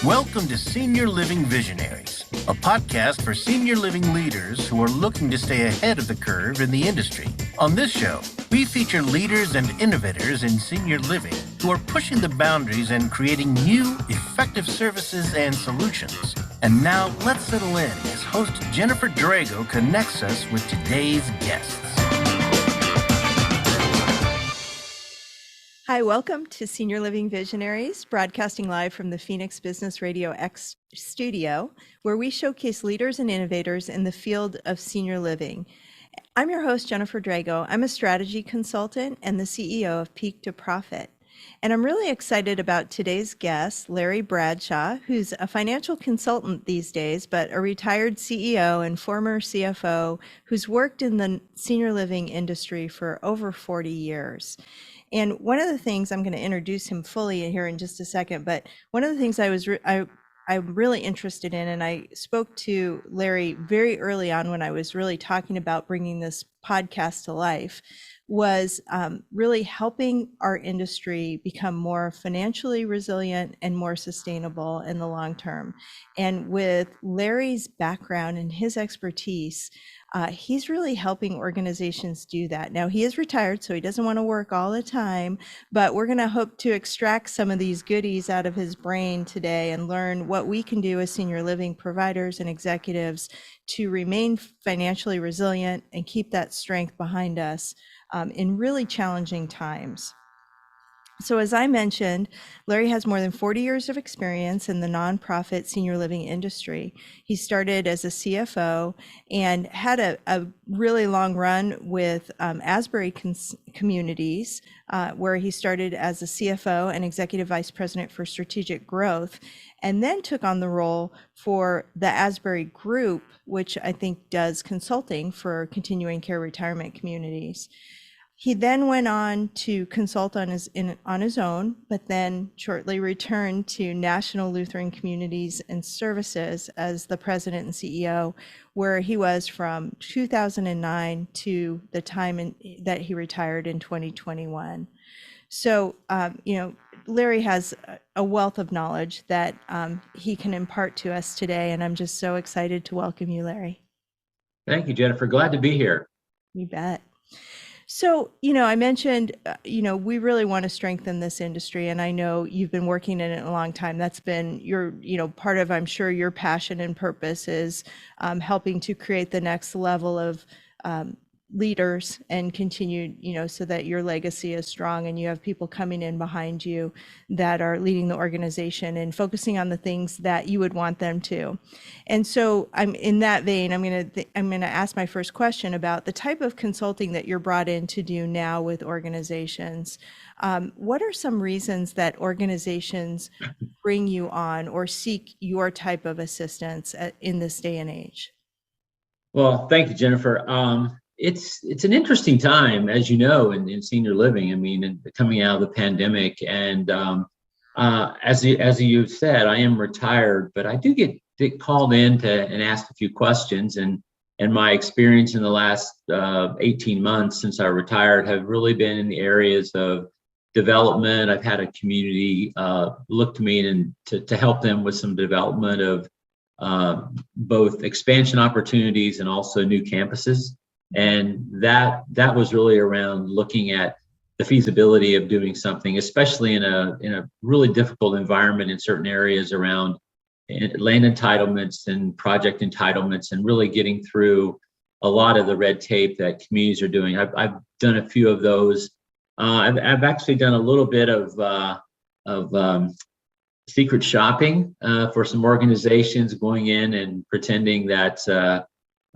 Welcome to Senior Living Visionaries, a podcast for senior living leaders who are looking to stay ahead of the curve in the industry. On this show, we feature leaders and innovators in senior living who are pushing the boundaries and creating new, effective services and solutions. And now, let's settle in as host Jennifer Drago connects us with today's guests. Hi, welcome to Senior Living Visionaries, broadcasting live from the Phoenix Business Radio X studio, where we showcase leaders and innovators in the field of senior living. I'm your host, Jennifer Drago. I'm a strategy consultant and the CEO of Peak to Profit. And I'm really excited about today's guest, Larry Bradshaw, who's a financial consultant these days, but a retired CEO and former CFO who's worked in the senior living industry for over 40 years. And one of the things, I'm going to introduce him fully here in just a second, but one of the things I'm really interested in, and I spoke to Larry very early on when I was really talking about bringing this podcast to life, was really helping our industry become more financially resilient and more sustainable in the long term. And with Larry's background and his expertise, he's really helping organizations do that. Now, he is retired, so he doesn't want to work all the time, but we're going to hope to extract some of these goodies out of his brain today and learn what we can do as senior living providers and executives to remain financially resilient and keep that strength behind us in really challenging times. So as I mentioned, Larry has more than 40 years of experience in the nonprofit senior living industry. He started as a CFO and had a really long run with Asbury Communities, where he started as a CFO and Executive Vice President for Strategic Growth, and then took on the role for the Asbury Group, which I think does consulting for continuing care retirement communities. He then went on to consult on his own, but then shortly returned to National Lutheran Communities and Services as the president and CEO, where he was from 2009 to the time that he retired in 2021. So, Larry has a wealth of knowledge that he can impart to us today, and I'm just so excited to welcome you, Larry. Thank you, Jennifer. Glad to be here. You bet. So, I mentioned, we really want to strengthen this industry, and I know you've been working in it a long time. That's been your, part of, I'm sure, your passion and purpose is helping to create the next level of leaders and continue, so that your legacy is strong and you have people coming in behind you that are leading the organization and focusing on the things that you would want them to. And so I'm in that vein, I'm going to ask my first question about the type of consulting that you're brought in to do now with organizations. What are some reasons that organizations bring you on or seek your type of assistance in this day and age? Well, thank you, Jennifer. It's an interesting time, as you know, in senior living. I mean, coming out of the pandemic, and as you said, I am retired, but I do get called in and asked a few questions, and my experience in the last 18 months since I retired have really been in the areas of development. I've had a community look to me and to help them with some development of both expansion opportunities and also new campuses. And that was really around looking at the feasibility of doing something, especially in a really difficult environment in certain areas around land entitlements and project entitlements, and really getting through a lot of the red tape that communities are doing. I've done a few of those. I've actually done a little bit of secret shopping for some organizations, going in and pretending that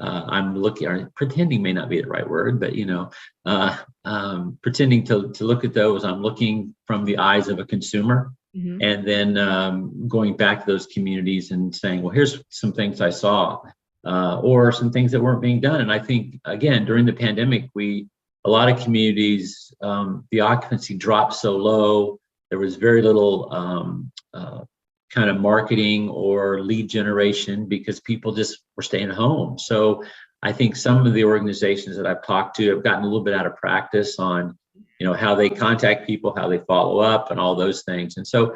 I'm looking, or pretending may not be the right word, but pretending to look at those. I'm looking from the eyes of a consumer, mm-hmm. and then going back to those communities and saying, well, here's some things I saw, or some things that weren't being done. And I think, again, during the pandemic, a lot of communities, the occupancy dropped so low. There was very little kind of marketing or lead generation because people just were staying home. So I think some of the organizations that I've talked to have gotten a little bit out of practice on how they contact people, how they follow up, and all those things. And so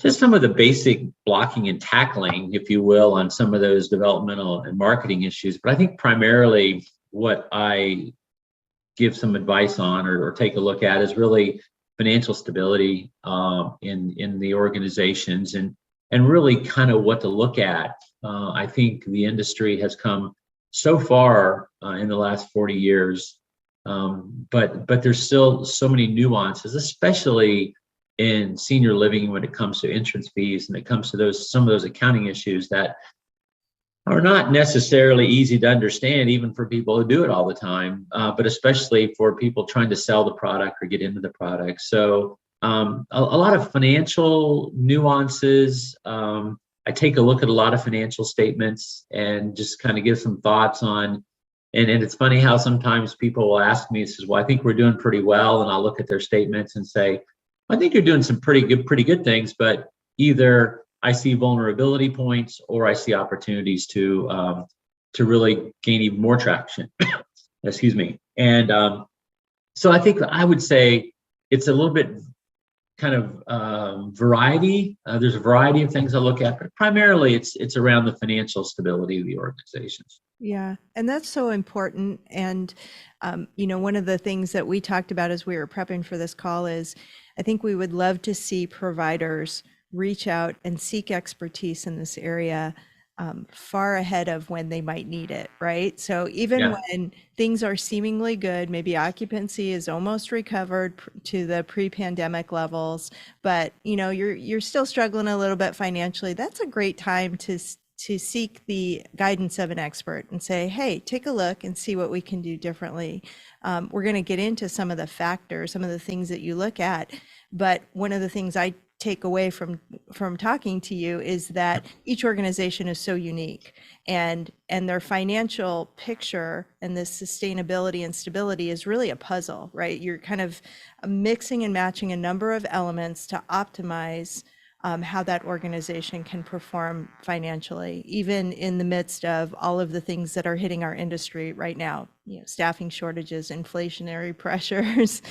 just some of the basic blocking and tackling, if you will, on some of those developmental and marketing issues. But I think primarily what I give some advice on or take a look at is really financial stability in the organizations and really kind of what to look at. I think the industry has come so far in the last 40 years, but there's still so many nuances, especially in senior living when it comes to entrance fees and it comes to some of those accounting issues that are not necessarily easy to understand, even for people who do it all the time, but especially for people trying to sell the product or get into the product. So a lot of financial nuances. I take a look at a lot of financial statements and just kind of give some thoughts on, and it's funny how sometimes people will ask me, says, well, I think we're doing pretty well. And I'll look at their statements and say, I think you're doing some pretty good things, but either I see vulnerability points or I see opportunities to really gain even more traction. Excuse me. And so I think I would say it's a little bit kind of variety. There's a variety of things I look at, but primarily it's around the financial stability of the organizations. Yeah, and that's so important. And, one of the things that we talked about as we were prepping for this call is I think we would love to see providers reach out and seek expertise in this area far ahead of when they might need it, right? So even when things are seemingly good, maybe occupancy is almost recovered to the pre-pandemic levels, but you're still struggling a little bit financially. That's a great time to seek the guidance of an expert and say, hey, take a look and see what we can do differently. We're going to get into some of the factors, some of the things that you look at, but one of the things I take away from talking to you is that each organization is so unique, and their financial picture and this sustainability and stability is really a puzzle, right? You're kind of mixing and matching a number of elements to optimize how that organization can perform financially, even in the midst of all of the things that are hitting our industry right now, staffing shortages, inflationary pressures,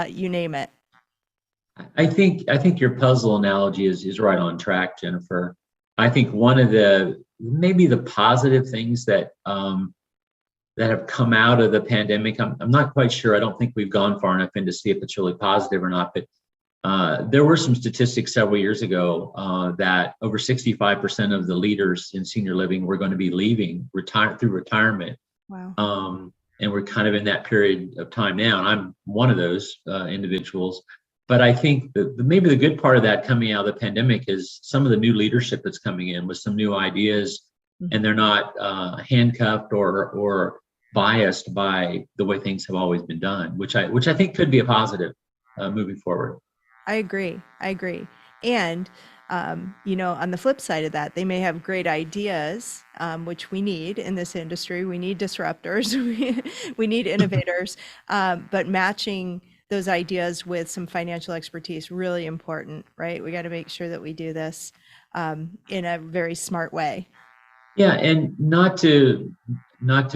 you name it. I think your puzzle analogy is right on track, Jennifer. I think one of maybe the positive things that have come out of the pandemic, I'm not quite sure. I don't think we've gone far enough in to see if it's really positive or not, but there were some statistics several years ago that over 65% of the leaders in senior living were going to be leaving through retirement. Wow. And we're kind of in that period of time now, and I'm one of those individuals. But I think maybe the good part of that coming out of the pandemic is some of the new leadership that's coming in with some new ideas, and they're not handcuffed or biased by the way things have always been done, which I think could be a positive moving forward. I agree. And, on the flip side of that, they may have great ideas, which we need in this industry. We need disruptors, we need innovators, but matching those ideas with some financial expertise, really important, right? We got to make sure that we do this in a very smart way. Yeah, and not to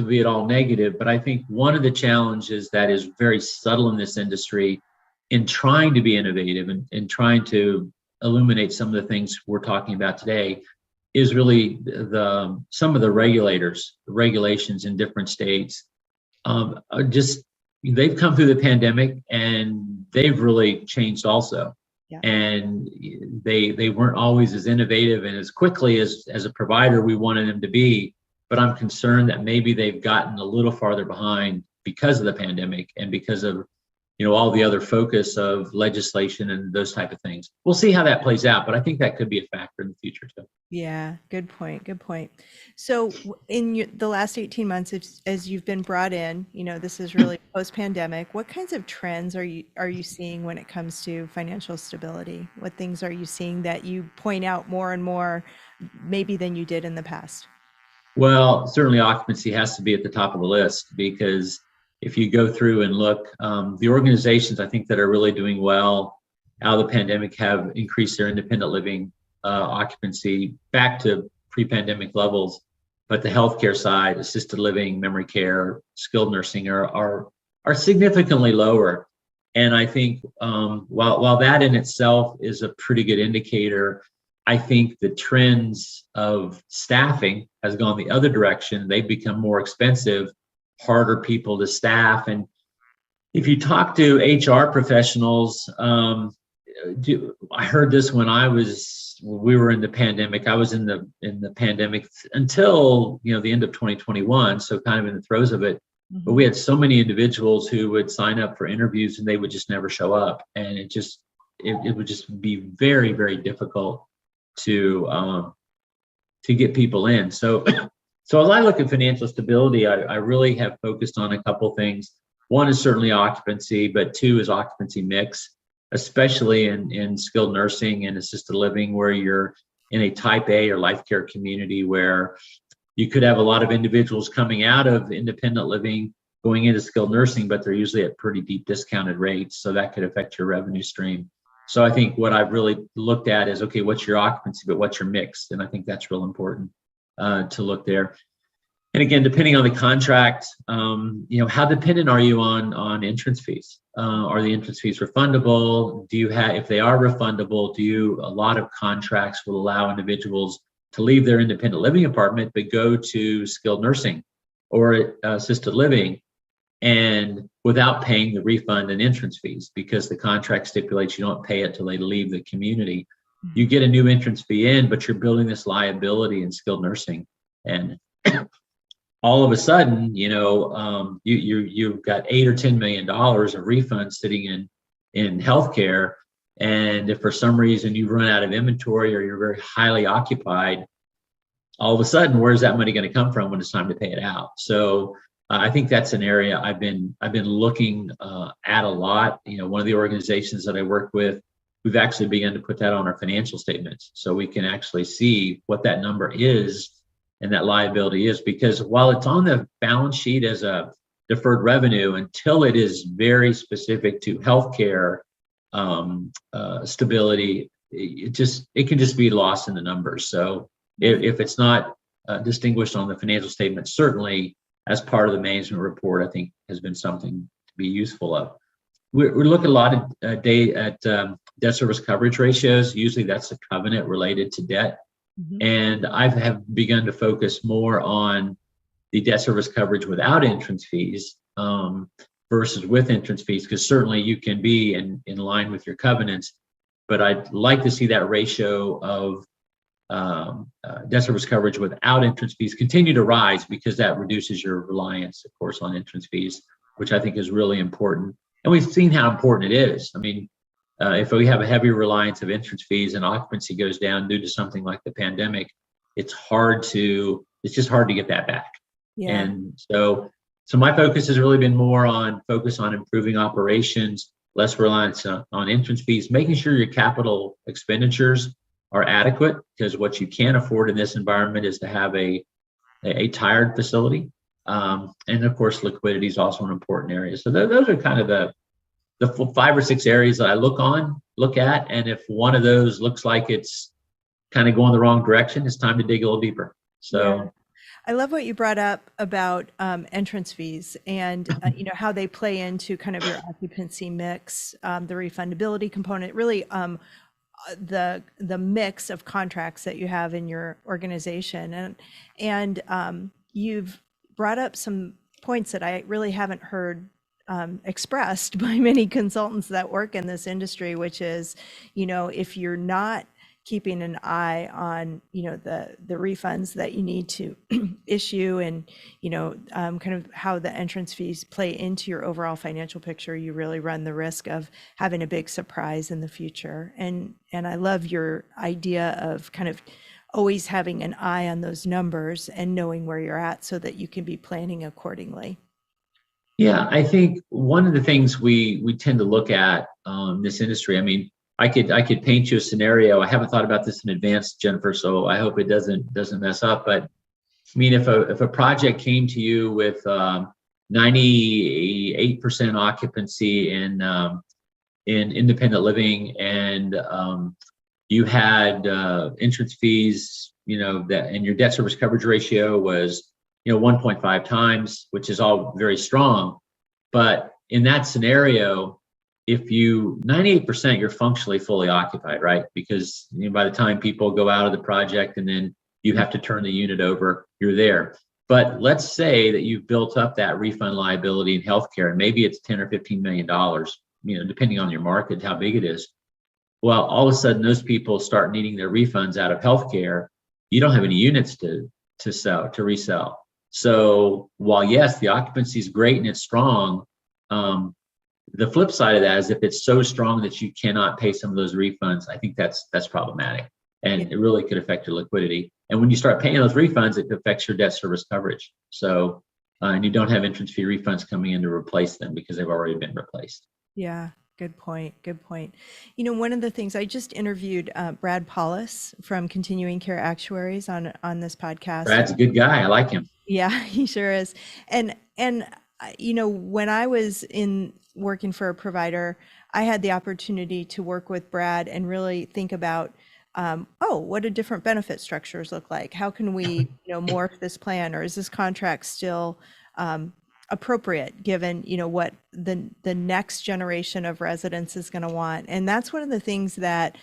be at all negative, but I think one of the challenges that is very subtle in this industry in trying to be innovative and trying to illuminate some of the things we're talking about today is really some of the regulations in different states. They've come through the pandemic and they've really changed also. Yeah. And they weren't always as innovative and as quickly as a provider we wanted them to be. But I'm concerned that maybe they've gotten a little farther behind because of the pandemic and because of all the other focus of legislation and those type of things. We'll see how that plays out, but I think that could be a factor in the future too. Yeah, good point. So in the last 18 months, as you've been brought in, this is really post-pandemic, what kinds of trends are you seeing when it comes to financial stability? What things are you seeing that you point out more and more maybe than you did in the past? Well, certainly occupancy has to be at the top of the list, because if you go through and look, the organizations I think that are really doing well out of the pandemic have increased their independent living occupancy back to pre-pandemic levels. But the healthcare side, assisted living, memory care, skilled nursing are significantly lower. And I think while that in itself is a pretty good indicator, I think the trends of staffing has gone the other direction. They've become more expensive, harder people to staff. And if you talk to HR professionals, I heard this when we were in the pandemic. I was in the pandemic until the end of 2021, so kind of in the throes of it. Mm-hmm. But we had so many individuals who would sign up for interviews and they would just never show up, and it would just be very, very difficult to get people in. So as I look at financial stability, I really have focused on a couple things. One is certainly occupancy, but two is occupancy mix, especially in skilled nursing and assisted living, where you're in a type A or life care community where you could have a lot of individuals coming out of independent living, going into skilled nursing, but they're usually at pretty deep discounted rates. So that could affect your revenue stream. So I think what I've really looked at is, okay, what's your occupancy, but what's your mix? And I think that's real important to look there. And again, depending on the contract, how dependent are you on entrance fees? Are the entrance fees refundable? If they are refundable, a lot of contracts will allow individuals to leave their independent living apartment, but go to skilled nursing or assisted living, and without paying the refund and entrance fees, because the contract stipulates you don't pay it till they leave the community. You get a new entrance fee in, but you're building this liability in skilled nursing. And all of a sudden, you've got $8 or $10 million of refunds sitting in healthcare. And if for some reason you run out of inventory or you're very highly occupied, all of a sudden, where's that money going to come from when it's time to pay it out? So I think that's an area I've been looking at a lot. One of the organizations that I work with, we've actually begun to put that on our financial statements, so we can actually see what that number is and that liability is, because while it's on the balance sheet as a deferred revenue, until it is very specific to healthcare stability, it can just be lost in the numbers. So if it's not distinguished on the financial statement, certainly as part of the management report, I think has been something to be useful of. We look a lot at debt service coverage ratios. Usually that's a covenant related to debt. Mm-hmm. And I have begun to focus more on the debt service coverage without entrance fees versus with entrance fees, because certainly you can be in line with your covenants, but I'd like to see that ratio of debt service coverage without entrance fees continue to rise, because that reduces your reliance, of course, on entrance fees, which I think is really important. And we've seen how important it is. I mean, if we have a heavy reliance of entrance fees and occupancy goes down due to something like the pandemic, it's just hard to get that back. Yeah. And so my focus has really been more on improving operations, less reliance on entrance fees, making sure your capital expenditures are adequate, because what you can't afford in this environment is to have a tired facility. And of course, liquidity is also an important area. So those are kind of the 5 or 6 areas that I look at. And if one of those looks like it's kind of going the wrong direction, it's time to dig a little deeper. So. Yeah. I love what you brought up about entrance fees and how they play into kind of your occupancy mix, the refundability component, really the mix of contracts that you have in your organization. And you've brought up some points that I really haven't heard expressed by many consultants that work in this industry, which is, if you're not keeping an eye on, the refunds that you need to issue and, kind of how the entrance fees play into your overall financial picture, you really run the risk of having a big surprise in the future. And I love your idea of kind of always having an eye on those numbers and knowing where you're at so that you can be planning accordingly. Yeah, I think one of the things we tend to look at in this industry, I mean, I could paint you a scenario. I haven't thought about this in advance, Jennifer, so I hope it doesn't mess up. But I mean, if a project came to you with 98% occupancy in independent living, and you had entrance fees, and your debt service coverage ratio was 1.5 times, which is all very strong. But in that scenario, if you 98%, you're functionally fully occupied, right? Because by the time people go out of the project and then you have to turn the unit over, you're there. But let's say that you've built up that refund liability in healthcare, and maybe it's $10 or $15 million, depending on your market, how big it is. Well, all of a sudden, those people start needing their refunds out of healthcare. You don't have any units to resell. So while yes, the occupancy is great and it's strong, the flip side of that is if it's so strong that you cannot pay some of those refunds, I think that's problematic, and it really could affect your liquidity. And when you start paying those refunds, it affects your debt service coverage. So, and you don't have entrance fee refunds coming in to replace them because they've already been replaced. Yeah. Good point. One of the things I just interviewed Brad Paulus from Continuing Care Actuaries on this podcast. Brad's a good guy. I like him. Yeah, he sure is. And when I was working for a provider, I had the opportunity to work with Brad and really think about, what do different benefit structures look like? How can we, morph this plan, or is this contract still appropriate given what the next generation of residents is going to want? And that's one of the things that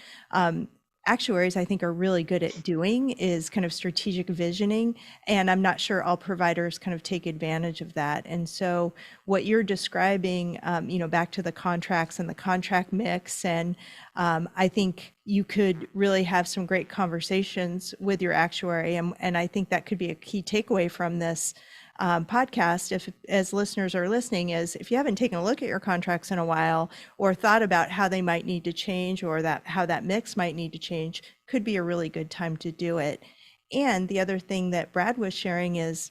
actuaries, I think, are really good at doing, is kind of strategic visioning. And I'm not sure all providers kind of take advantage of that. And so what you're describing, back to the contracts and the contract mix, and I think you could really have some great conversations with your actuary. And I think that could be a key takeaway from this podcast, if as listeners are listening, is if you haven't taken a look at your contracts in a while, or thought about how they might need to change, or how that mix might need to change, could be a really good time to do it. And the other thing that Brad was sharing is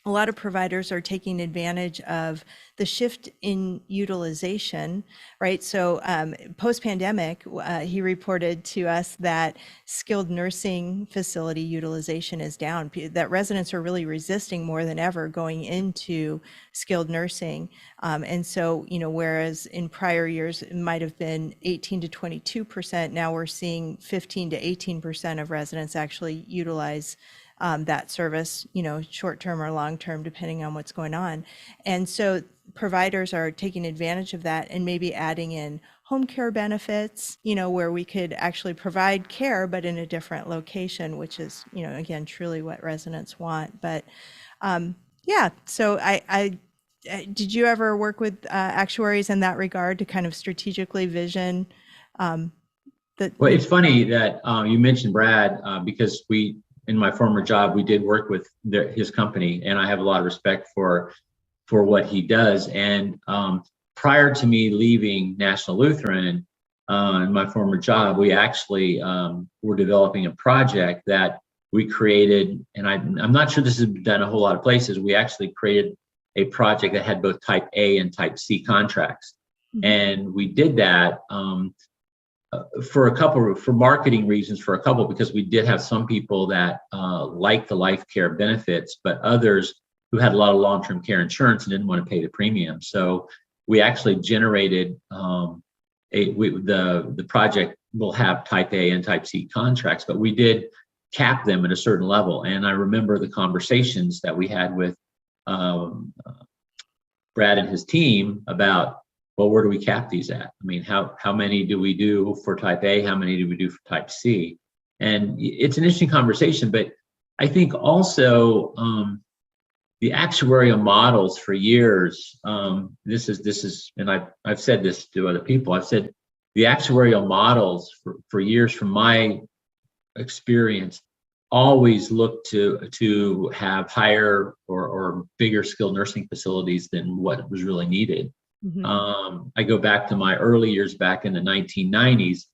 a lot of providers are taking advantage of the shift in utilization, right? So post-pandemic, he reported to us that skilled nursing facility utilization is down, that residents are really resisting more than ever going into skilled nursing. And so, whereas in prior years, it might have been 18 to 22%, now we're seeing 15 to 18% of residents actually utilize that service, short-term or long-term, depending on what's going on. And so providers are taking advantage of that and maybe adding in home care benefits, where we could actually provide care, but in a different location, which is, again, truly what residents want. But so I did you ever work with actuaries in that regard to kind of strategically vision Well, it's funny that you mentioned Brad, because in my former job, we did work with his company, and I have a lot of respect for what he does. And prior to me leaving National Lutheran, in my former job, we actually were developing a project that we created, and I'm not sure this has been done a whole lot of places. We actually created a project that had both Type A and Type C contracts. Mm-hmm. And we did that for marketing reasons, because we did have some people that liked the life care benefits, but others who had a lot of long-term care insurance and didn't want to pay the premium. So we actually generated the project will have Type A and Type C contracts, but we did cap them at a certain level. And I remember the conversations that we had with Brad and his team about, well, where do we cap these at? I mean, how many do we do for Type A? How many do we do for Type C? And it's an interesting conversation, but I think also the actuarial models for years, this is, and I've said this to other people, I've said the actuarial models for years, from my experience, always look to have higher or bigger skilled nursing facilities than what was really needed. Mm-hmm. I go back to my early years back in the 1990s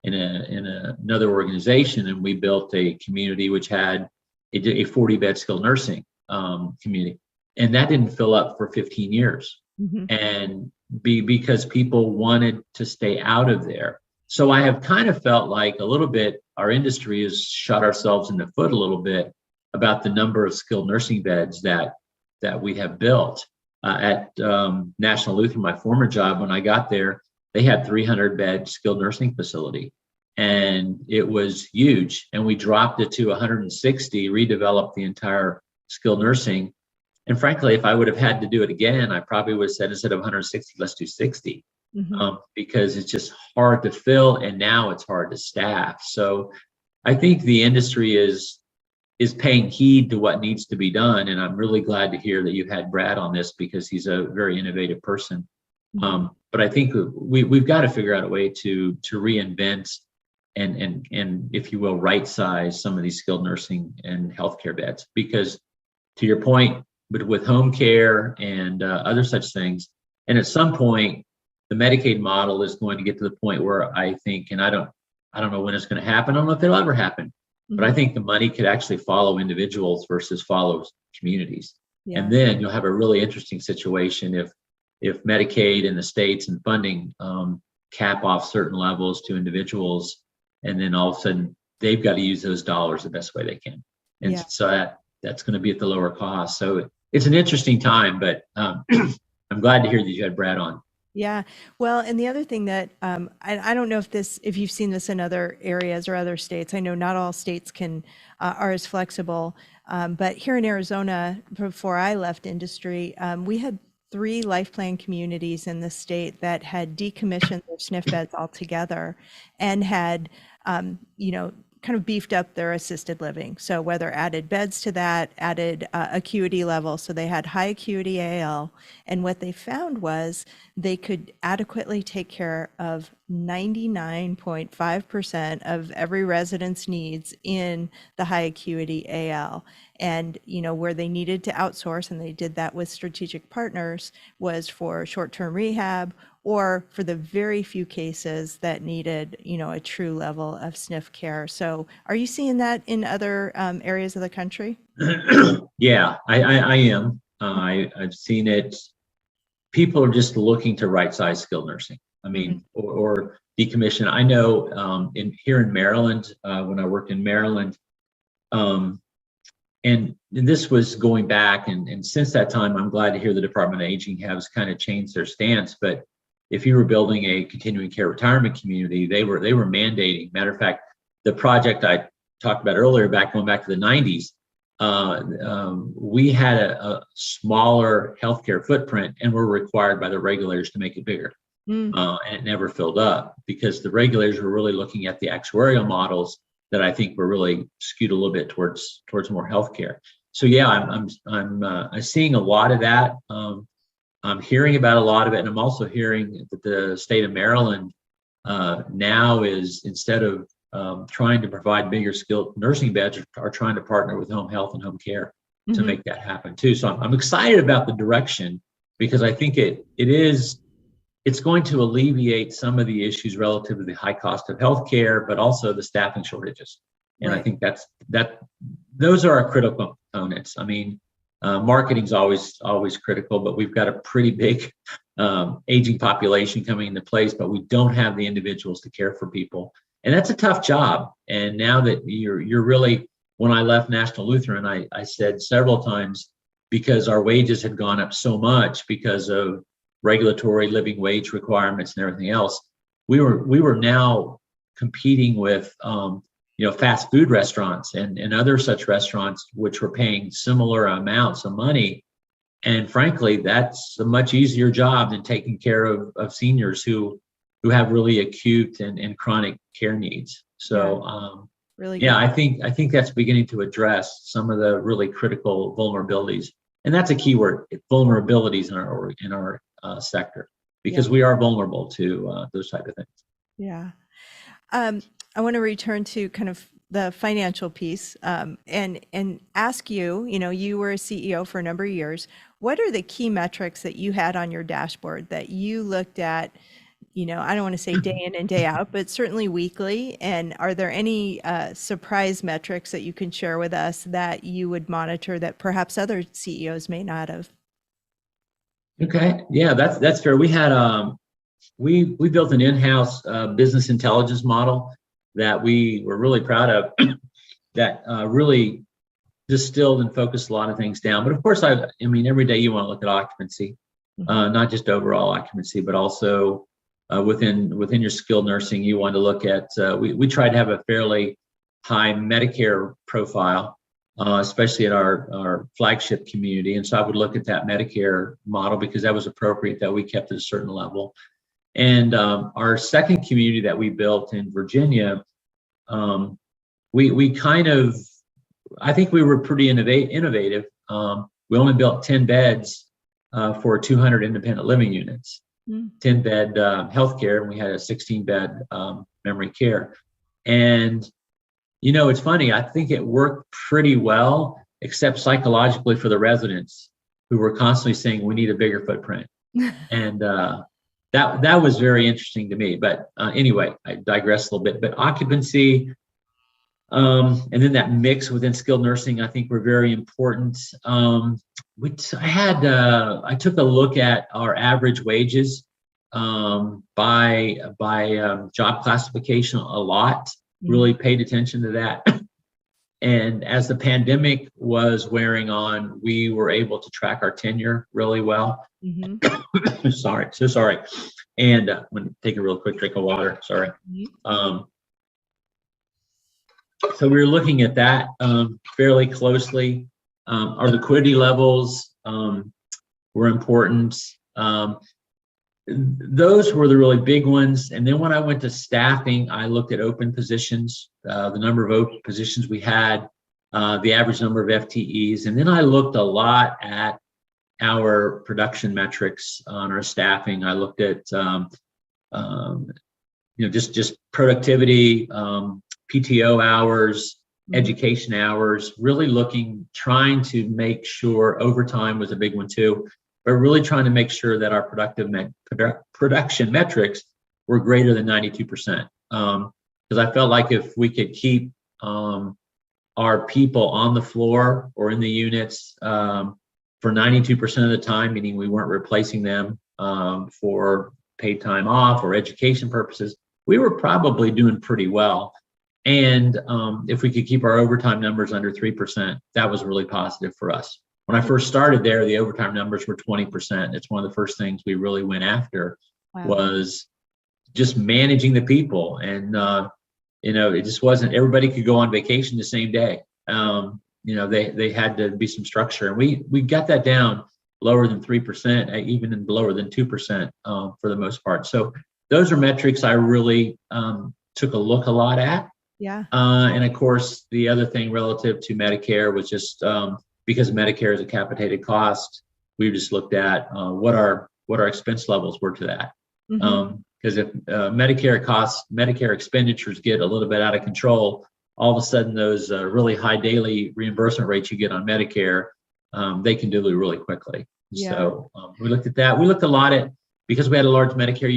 in another organization, and we built a community which had a 40-bed skilled nursing community, and that didn't fill up for 15 years. Mm-hmm. And because people wanted to stay out of there. So I have kind of felt like a little bit our industry has shot ourselves in the foot a little bit about the number of skilled nursing beds that we have built. At National Lutheran, my former job, when I got there, they had 300-bed skilled nursing facility, and it was huge. And we dropped it to 160, redeveloped the entire skilled nursing. And frankly, if I would have had to do it again, I probably would have said, instead of 160, let's do 60. because it's just hard to fill, and now it's hard to staff. So I think the industry is paying heed to what needs to be done, and I'm really glad to hear that you had Brad on this because he's a very innovative person. But I think we've got to figure out a way to reinvent and if you will, right size some of these skilled nursing and healthcare beds, because to your point, but with home care and other such things, and at some point the Medicaid model is going to get to the point where I think, and I don't know when it's going to happen, I don't know if it'll ever happen, but I think the money could actually follow individuals versus follow communities. And then you'll have a really interesting situation if Medicaid and the states and funding cap off certain levels to individuals, and then all of a sudden they've got to use those dollars the best way they can. And so that's going to be at the lower cost. So it's an interesting time, but I'm glad to hear that you had Brad on. Yeah. Well, and the other thing that I don't know if you've seen this in other areas or other states. I know not all states are as flexible, but here in Arizona, before I left industry, we had 3 life plan communities in the state that had decommissioned their SNF beds altogether and had, kind of beefed up their assisted living. So whether added beds to that, added acuity level. So they had high acuity AL. And what they found was they could adequately take care of 99.5% of every resident's needs in the high acuity AL. And, where they needed to outsource, and they did that with strategic partners, was for short-term rehab or for the very few cases that needed, a true level of SNF care. So are you seeing that in other areas of the country? Yeah, I am. I've seen it. People are just looking to right-size skilled nursing. I mean, or decommission. I know here in Maryland, when I worked in Maryland, and this was going back, and since that time, I'm glad to hear the Department of Aging has kind of changed their stance. But if you were building a continuing care retirement community, they were mandating. Matter of fact, the project I talked about earlier, going back to the 90s, we had a smaller healthcare footprint, and were required by the regulators to make it bigger. And it never filled up because the regulators were really looking at the actuarial models that I think were really skewed a little bit towards more healthcare. So yeah, I'm seeing a lot of that. I'm hearing about a lot of it, and I'm also hearing that the state of Maryland now is, instead of trying to provide bigger skilled nursing beds, are trying to partner with home health and home care to make that happen too. So I'm excited about the direction, because I think it's going to alleviate some of the issues relative to the high cost of healthcare, but also the staffing shortages. And I think those are our critical components. I mean, marketing's always critical, but we've got a pretty big aging population coming into place, but we don't have the individuals to care for people. And that's a tough job. And now that you're really, when I left National Lutheran, I said several times, because our wages had gone up so much because of regulatory living wage requirements and everything else, we were now competing with fast food restaurants and other such restaurants, which were paying similar amounts of money. And frankly, that's a much easier job than taking care of seniors who have really acute and chronic care needs. So really yeah, I think that's beginning to address some of the really critical vulnerabilities. And that's a key word, vulnerabilities in our sector, because we are vulnerable to those type of things. Yeah. I want to return to kind of the financial piece and ask you, you were a CEO for a number of years. What are the key metrics that you had on your dashboard that you looked at, I don't want to say day in and day out, but certainly weekly? And are there any surprise metrics that you can share with us that you would monitor that perhaps other CEOs may not have? Okay. Yeah, that's fair. We had we built an in-house business intelligence model that we were really proud of, that really distilled and focused a lot of things down. But of course, I mean, every day you want to look at occupancy, not just overall occupancy, but also within your skilled nursing, you want to look at. We try to have a fairly high Medicare profile, especially at our flagship community. And so I would look at that Medicare model, because that was appropriate that we kept at a certain level. And our second community that we built in Virginia, we kind of, I think we were pretty innovative. We only built 10 beds for 200 independent living units, 10 bed healthcare, and we had a 16 bed memory care. And, you know, it's funny, I think it worked pretty well, except psychologically for the residents who were constantly saying, we need a bigger footprint. And that was very interesting to me. But anyway, I digress a little bit. But occupancy, and then that mix within skilled nursing, I think were very important. I took a look at our average wages by job classification a lot, really paid attention to that. And as the pandemic was wearing on, we were able to track our tenure really well. Sorry. And I'm going to take a real quick drink of water. Sorry. So we were looking at that fairly closely. Our liquidity levels were important. Those were the really big ones. And then when I went to staffing, I looked at open positions, the number of open positions we had, the average number of FTEs. And then I looked a lot at our production metrics on our staffing. I looked at, just productivity, PTO hours, education hours, really trying to make sure overtime was a big one too, but really trying to make sure that our production metrics were greater than 92%. Because I felt like if we could keep our people on the floor or in the units for 92% of the time, meaning we weren't replacing them for paid time off or education purposes, we were probably doing pretty well. And if we could keep our overtime numbers under 3%, that was really positive for us. When I first started there, the overtime numbers were 20%. It's one of the first things we really went after was just managing the people. And, it just wasn't, everybody could go on vacation the same day. They had to be some structure. And we got that down lower than 3%, even lower than 2% for the most part. So those are metrics I really took a lot at. Yeah. And of course, the other thing relative to Medicare was just because Medicare is a capitated cost, we just looked at what our expense levels were to that. Because if Medicare expenditures get a little bit out of control, all of a sudden those really high daily reimbursement rates you get on Medicare, they can dilute really quickly. Yeah. So we looked at that. We looked a lot at, because we had a large Medicare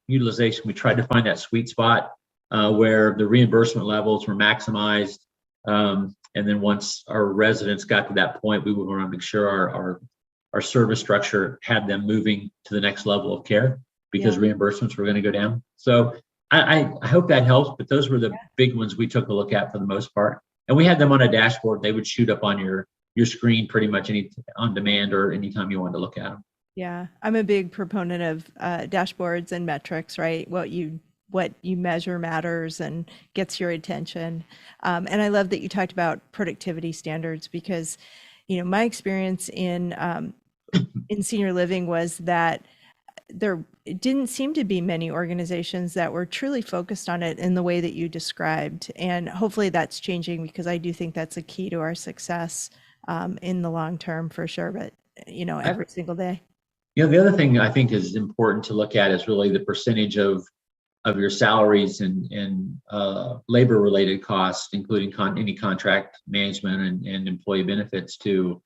utilization, we tried to find that sweet spot where the reimbursement levels were maximized. And then once our residents got to that point, we would want to make sure our service structure had them moving to the next level of care because reimbursements were going to go down. So I hope that helps, but those were the big ones we took a look at for the most part. And we had them on a dashboard. They would shoot up on your screen pretty much on demand or anytime you wanted to look at them. Yeah, I'm a big proponent of dashboards and metrics, right? What you measure matters and gets your attention. And I love that you talked about productivity standards because, my experience in senior living was that there didn't seem to be many organizations that were truly focused on it in the way that you described. And hopefully that's changing because I do think that's a key to our success in the long term for sure, but every single day. The other thing I think is important to look at is really the percentage of your salaries and labor related costs, including any contract management and employee benefits to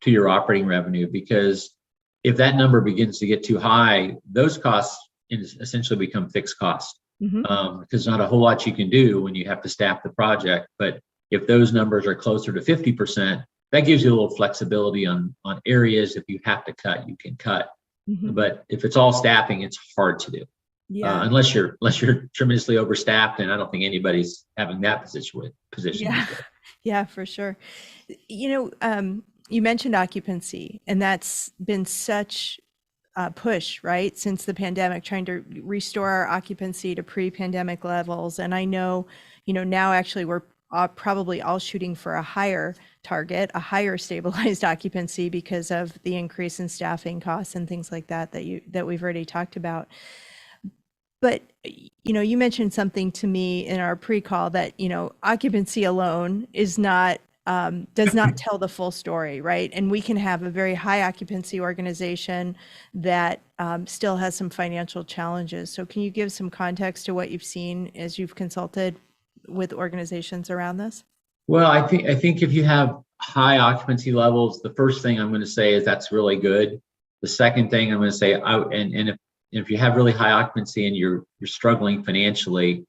your operating revenue. Because if that number begins to get too high, those costs essentially become fixed costs. Because there's not a whole lot you can do when you have to staff the project. But if those numbers are closer to 50%, that gives you a little flexibility on areas. If you have to cut, you can cut. But if it's all staffing, it's hard to do. Yeah. Unless you're tremendously overstaffed, and I don't think anybody's having that position. Yeah, for sure. You mentioned occupancy, and that's been such a push, right, since the pandemic, trying to restore our occupancy to pre-pandemic levels. And I know, now actually we're probably all shooting for a higher target, a higher stabilized occupancy because of the increase in staffing costs and things like that we've already talked about. But, you mentioned something to me in our pre-call that, occupancy alone is not, does not tell the full story, right? And we can have a very high occupancy organization that still has some financial challenges. So can you give some context to what you've seen as you've consulted with organizations around this? Well, I think if you have high occupancy levels, the first thing I'm going to say is that's really good. The second thing I'm going to say, if you have really high occupancy and you're struggling financially,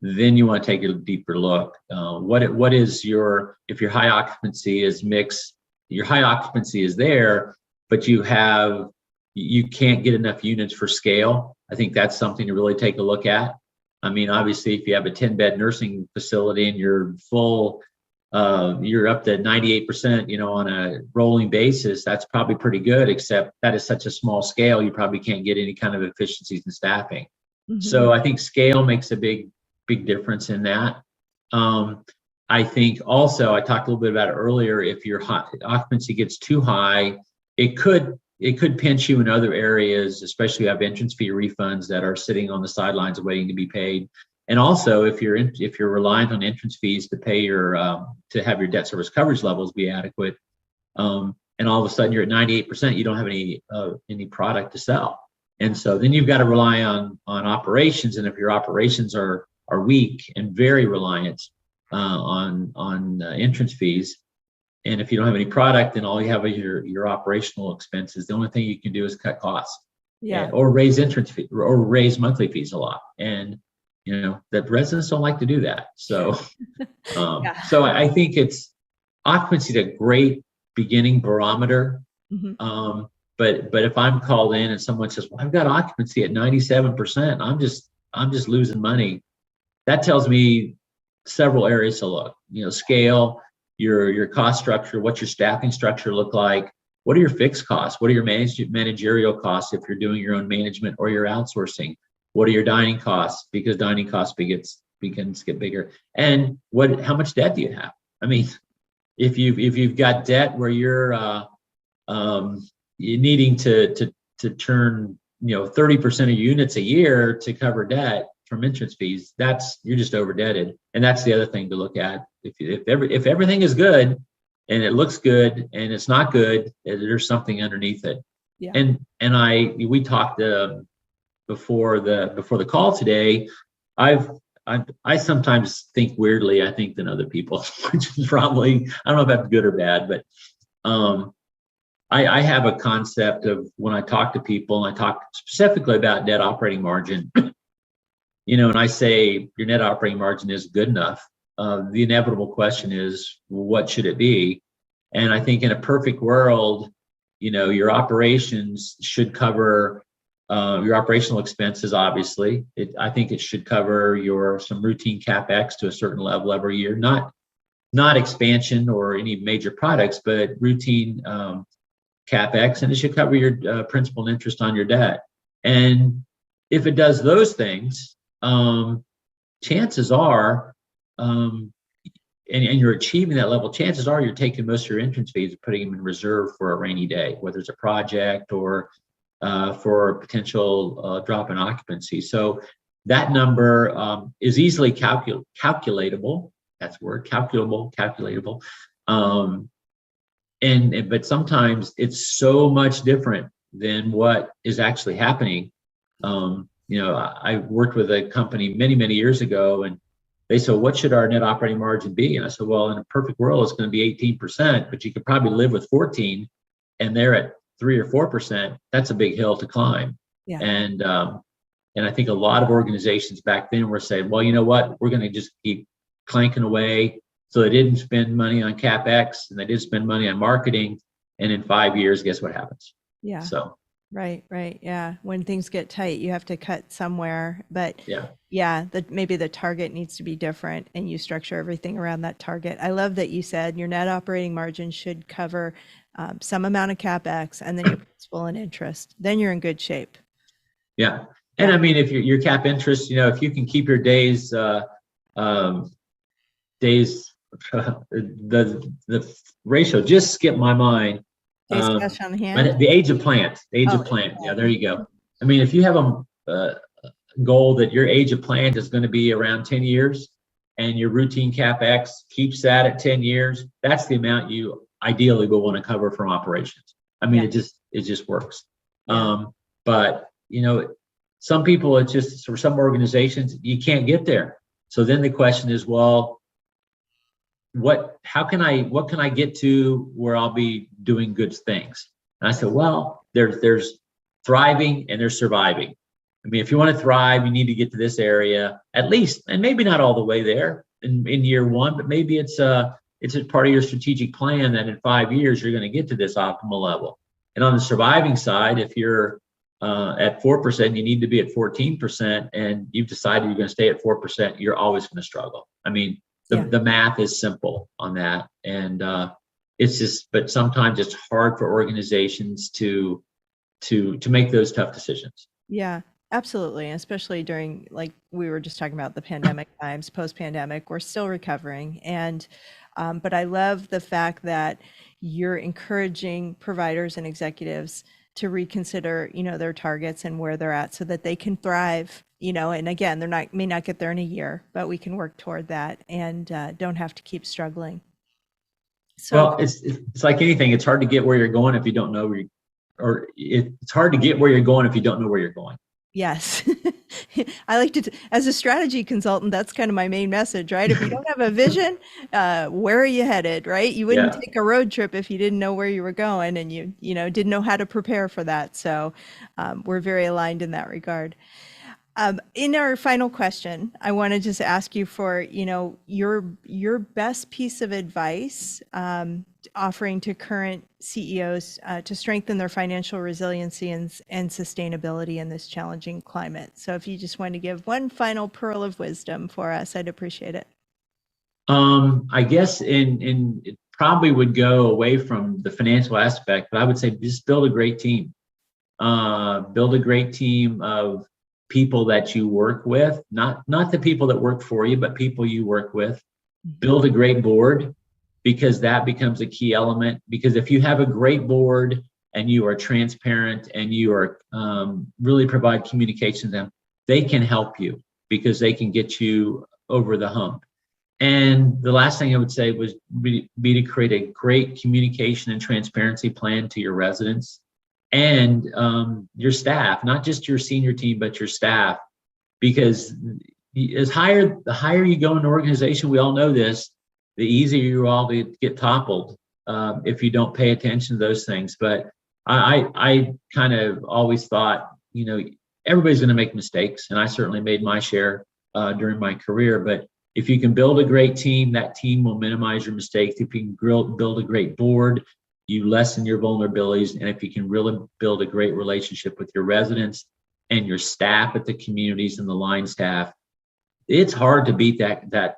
then you want to take a deeper look. What is if your high occupancy is mixed, your high occupancy is there, but you can't get enough units for scale. I think that's something to really take a look at. I mean, obviously, if you have a 10-bed nursing facility and you're full, you're up to 98%, on a rolling basis, that's probably pretty good, except that is such a small scale, you probably can't get any kind of efficiencies in staffing. Mm-hmm. So I think scale makes a big difference in that. I think also, I talked a little bit about it earlier, if your occupancy gets too high, it could pinch you in other areas, especially if you have entrance fee refunds that are sitting on the sidelines waiting to be paid. And also, if you're reliant on entrance fees to pay to have your debt service coverage levels be adequate, and all of a sudden you're at 98%, you don't have any product to sell, and so then you've got to rely on operations. And if your operations are weak and very reliant on entrance fees, and if you don't have any product, then all you have are your operational expenses. The only thing you can do is cut costs, or raise entrance fee or raise monthly fees a lot, and that residents don't like to do that. So, so I think occupancy is a great beginning barometer. Mm-hmm. But if I'm called in and someone says, "Well, I've got occupancy at 97%, I'm just losing money," that tells me several areas to look. Scale, your cost structure, what's your staffing structure look like? What are your fixed costs? What are your managerial costs if you're doing your own management or you're outsourcing? What are your dining costs? Because dining costs begins to get bigger. And how much debt do you have? I mean, if you've got debt where you're needing to turn 30% of units a year to cover debt from entrance fees, you're just over-debted. And that's the other thing to look at. If everything is good and it looks good and it's not good, there's something underneath it. Yeah. And we talked before the call today. I sometimes think weirdly, I think, than other people, which is probably, I don't know if that's good or bad, but I have a concept of when I talk to people, and I talk specifically about net operating margin, and I say your net operating margin is good enough. The inevitable question is, what should it be? And I think in a perfect world, your operations should cover your operational expenses. Obviously, I think it should cover some routine CapEx to a certain level every year, not expansion or any major products, but routine CapEx, and it should cover your principal and interest on your debt. And if it does those things, chances are, and you're achieving that level, chances are you're taking most of your entrance fees and putting them in reserve for a rainy day, whether it's a project or for a potential drop in occupancy. So that number is easily calculatable. That's the word, calculatable. But sometimes it's so much different than what is actually happening. I worked with a company many years ago, and they said, "What should our net operating margin be?" And I said, "Well, in a perfect world, it's going to be 18%, but you could probably live with 14, and they're at 3 or 4%. That's a big hill to climb." Yeah. And I think a lot of organizations back then were saying, "Well, you know what? We're going to just keep clanking away." So they didn't spend money on CapEx, and they did spend money on marketing. And in 5 years, guess what happens? Yeah. So. Right. Yeah. When things get tight, you have to cut somewhere. But maybe the target needs to be different, and you structure everything around that target. I love that you said your net operating margin should cover some amount of CapEx, and then your principal and interest. Then you're in good shape. Yeah. And I mean, if your cap interest, if you can keep your days, the ratio just skipped my mind. Cash on hand. The age of plant. Yeah, there you go. I mean, if you have a goal that your age of plant is going to be around 10 years and your routine CapEx keeps that at 10 years, that's the amount you ideally will want to cover from operations. I mean, Yeah. it just works. Yeah. But some people, it's just, for some organizations, you can't get there. So then the question is, well, what can I get to where I'll be doing good things? And I said, well, there's thriving and there's surviving. I mean, if you want to thrive, you need to get to this area at least, and maybe not all the way there in year one, but maybe it's a part of your strategic plan that in 5 years you're going to get to this optimal level. And on the surviving side, if you're at 4%, you need to be at 14%, and you've decided you're going to stay at 4%, you're always going to struggle. I mean, the math is simple on that. And it's just, but sometimes it's hard for organizations to make those tough decisions. Yeah, absolutely. Especially during, like we were just talking about, the pandemic times, post-pandemic, we're still recovering. And, but I love the fact that you're encouraging providers and executives to reconsider, their targets and where they're at so that they can thrive, and again, may not get there in a year, but we can work toward that and don't have to keep struggling. So, well, it's like anything. It's hard to get where you're going if you don't know it's hard to get where you're going if you don't know where you're going. Yes. I like to, as a strategy consultant, that's kind of my main message, right? If you don't have a vision, where are you headed, right? You wouldn't take a road trip if you didn't know where you were going and you didn't know how to prepare for that. So we're very aligned in that regard. In our final question, I want to just ask you for, your best piece of advice offering to current CEOs to strengthen their financial resiliency and sustainability in this challenging climate. So if you just want to give one final pearl of wisdom for us, I'd appreciate it. I guess it probably would go away from the financial aspect, but I would say just build a great team. Build a great team of people that you work with, not the people that work for you, but people you work with. Build a great board, because that becomes a key element. Because if you have a great board and you are transparent and you are really provide communication to them, they can help you because they can get you over the hump. And the last thing I would say was be to create a great communication and transparency plan to your residents and your staff, not just your senior team, but your staff. Because the higher you go in an organization, we all know this, the easier you all get toppled if you don't pay attention to those things. But I kind of always thought, everybody's going to make mistakes, and I certainly made my share during my career. But if you can build a great team, that team will minimize your mistakes. If you can build a great board, you lessen your vulnerabilities. And if you can really build a great relationship with your residents and your staff at the communities and the line staff, it's hard to beat that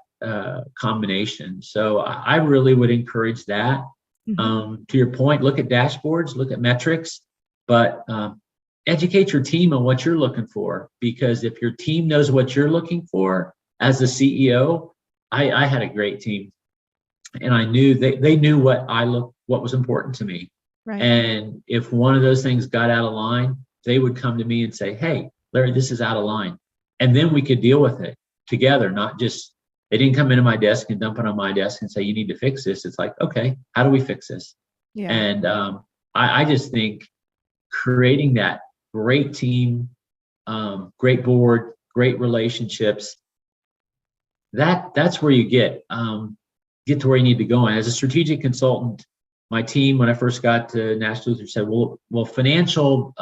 combination. So I really would encourage that. To your point, look at dashboards, look at metrics, but educate your team on what you're looking for. Because if your team knows what you're looking for, as a CEO, I had a great team, and I knew they knew what was important to me. Right. And if one of those things got out of line, they would come to me and say, "Hey, Larry, this is out of line," and then we could deal with it together. Not just they didn't come into my desk and dump it on my desk and say, "You need to fix this." It's like, okay, how do we fix this? Yeah. And I just think creating that great team, great board, great relationships. That's where you get to where you need to go. And as a strategic consultant, my team, when I first got to National Lutheran, said, well, financial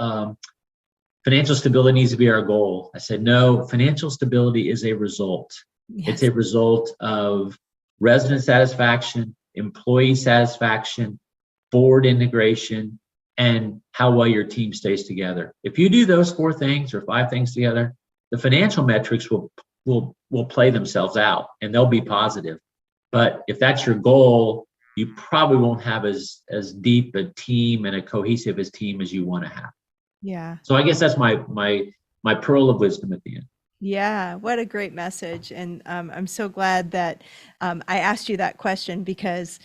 stability needs to be our goal. I said, no, financial stability is a result. Yes. It's a result of resident satisfaction, employee satisfaction, board integration, and how well your team stays together. If you do those 4 things or 5 things together, the financial metrics will play themselves out and they'll be positive. But if that's your goal, you probably won't have as deep a team and a cohesive as team as you want to have. Yeah. So I guess that's my pearl of wisdom at the end. Yeah, what a great message. And I'm so glad that I asked you that question, because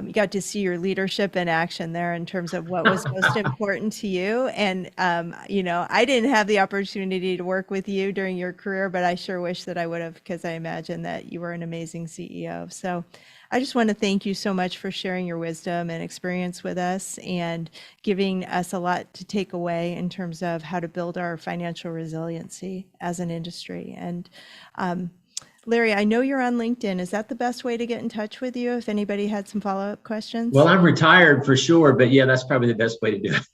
you got to see your leadership in action there in terms of what was most important to you. And, I didn't have the opportunity to work with you during your career, but I sure wish that I would have, because I imagine that you were an amazing CEO. So I just want to thank you so much for sharing your wisdom and experience with us and giving us a lot to take away in terms of how to build our financial resiliency as an industry. And Larry, I know you're on LinkedIn. Is that the best way to get in touch with you if anybody had some follow-up questions? Well, I'm retired for sure, but yeah, that's probably the best way to do it.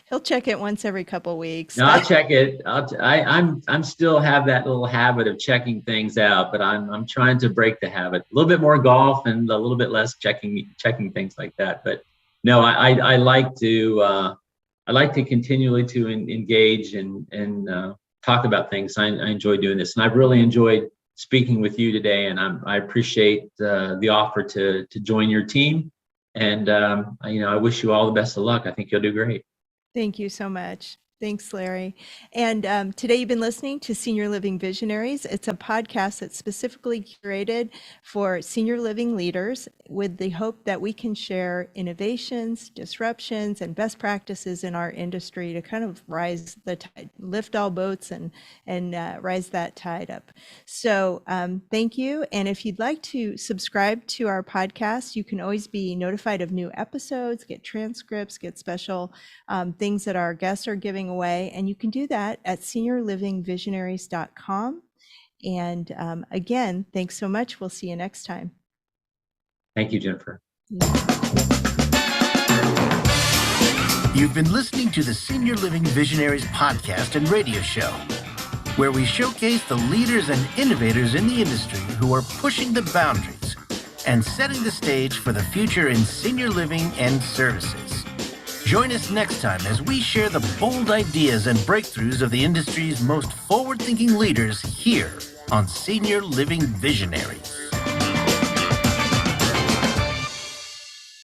He'll check it once every couple of weeks. No, I'll check it. I'm still have that little habit of checking things out, but I'm trying to break the habit. A little bit more golf and a little bit less checking things like that. But no, I like to continually to engage and talk about things. I enjoy doing this, and I've really enjoyed speaking with you today. And I appreciate the offer to join your team. And I wish you all the best of luck. I think you'll do great. Thank you so much. Thanks, Larry. And today you've been listening to Senior Living Visionaries. It's a podcast that's specifically curated for senior living leaders with the hope that we can share innovations, disruptions, and best practices in our industry to kind of rise the tide, lift all boats and rise that tide up. So thank you. And if you'd like to subscribe to our podcast, you can always be notified of new episodes, get transcripts, get special things that our guests are giving away, and you can do that at seniorlivingvisionaries.com. And again, thanks so much. We'll see you next time. Thank you, Jennifer. You've been listening to the Senior Living Visionaries podcast and radio show, where we showcase the leaders and innovators in the industry who are pushing the boundaries and setting the stage for the future in senior living and services. Join us next time as we share the bold ideas and breakthroughs of the industry's most forward-thinking leaders here on Senior Living Visionaries.